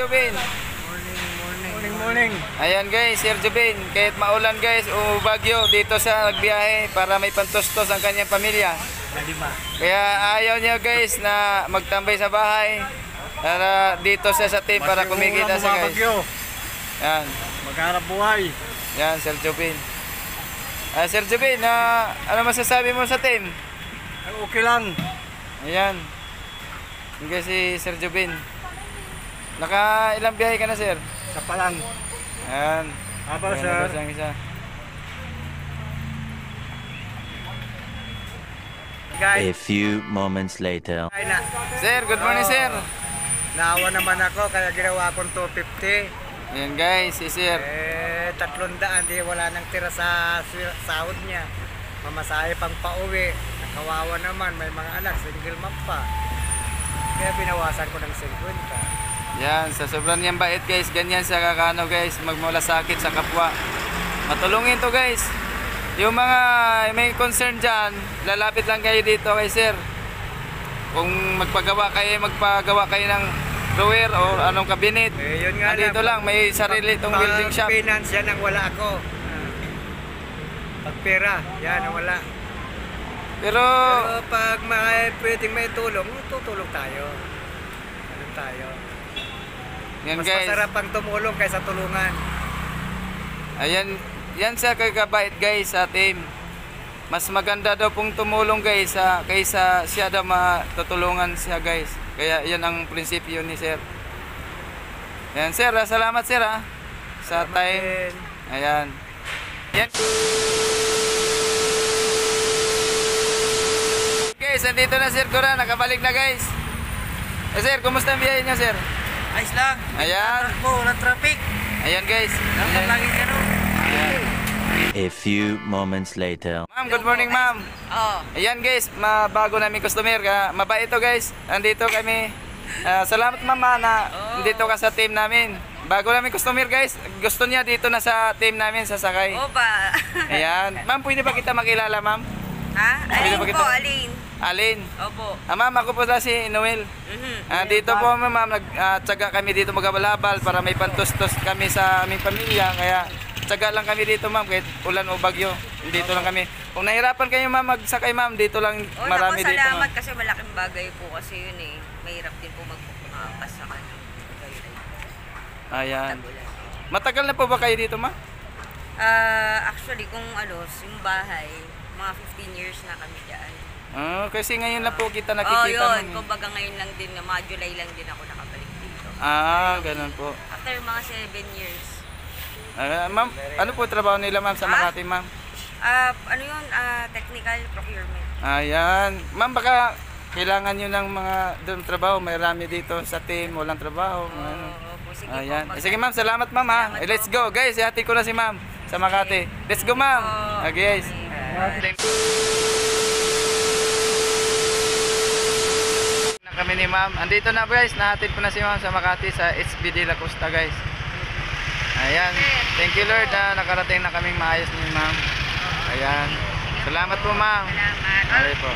Jubin. Morning. Ayan guys, Sir Jubin. Kahit maulan guys o bagyo, dito siya nagbiyahe para may pantustos ang kanyang pamilya. Kaya ayaw niya guys na magtambay sa bahay. Para dito siya sa team para kumikita siya guys. Yan. Maghanap buhay. Yan, Sir Jubin. Sir Jubin, ano masasabi mo sa team? Okay lang. Ayan. Hindi si Sir Jubin. Naka ilang biyahe ka na, sir? Sa palang. Ayan. Habang Ayan, sir. labas ang isa. A few moments later. Ay na. Sir, good morning, sir. Naawa naman ako kaya ginawa akong 250. Ayan guys, si sir. 300, di wala nang tira sa sahod niya. Mamasahe pang pauwi. Kawawa naman, may mga anak, single mom pa. Kaya binawasan ko ng 50. Yan, sa sobrang niyang bait guys, ganyan siya kakano guys, magmalasakit sa kapwa. Matulungin to guys. Yung mga may concern dyan, lalapit lang kayo dito kay sir. Kung magpagawa kayo ng drawer o anong kabinet. Yun nga dito lang, may sarili itong building shop. Finance yan ang wala ako. Pag pera, yan ang wala. Pero pag pwedeng may tulong, tutulong tayo. Tulong tayo. yan Mas guys. masarap ang tumulong kaysa tulungan. Ayan, yan siya kagabait guys sa team. Mas maganda daw pong tumulong guys kaysa siya daw matutulungan siya guys. Kaya yan ang prinsipyo ni sir. Ayan sir, salamat sir sa Salamat time. din. Ayan. Yan. Guys, nandito na sir Cora, nakabalik na guys. Sir, kumusta ang biyahe niyo sir? Ayos lang. Ayan. Walang traffic. Ayan guys. Dapat lagi ganun. Ayan. A few moments later. Ma'am, good morning ma'am. Ayan guys, bago namin customer. Mabait to guys. Andito kami. Salamat mama na dito ka sa team namin. Bago namin customer guys. Gusto niya dito na sa team namin sasakay. Opa. Ayan. Ma'am, pwede ba kita makilala ma'am? Ha? Pwede Alin ba po, kita? alin? Alin? Opo. Ma'am, ako po si Noel. Dito po ma'am, nagtsaga kami dito magkabalabal para may pantustos kami sa aming pamilya. Kaya tsaga lang kami dito ma'am kahit ulan o bagyo. Dito lang kami. Kung nahirapan kayo ma'am magsakay ma'am, dito lang marami dito ma'am. Salamat kasi malaking bagay po kasi yun eh. Mahirap din po magpapas sa kanya. Ayan. Matagal na po ba kayo dito ma'am? Actually, kung yung bahay, mga 15 years na kami dyan. Kasi ngayon lang po kita Oh, nakikita yun. ma'am. Kumbaga ngayon lang din, mga July lang din ako nakabalik dito. Ganun po. After mga 7 years. Ma'am, ano po trabaho nila ma'am sa Makati ma'am? Technical procurement. Ayan. Ma'am, baka kailangan nyo ng mga doon trabaho. Marami dito sa team, walang trabaho. Opo, sige Ayan. po. Sige ma'am, salamat ma'am ha. Salamat Let's po. go guys, ihati ko na si ma'am sa Makati. Let's go ma'am. Okay guys. Na kami ni ma'am. Andito na guys, nahatid ko na si ma'am sa Makati sa HBD La Costa guys. Ayan. Thank you Lord na nakarating na kaming maayos ni ma'am. Ayan. Salamat po ma'am. Salamat. Okay po.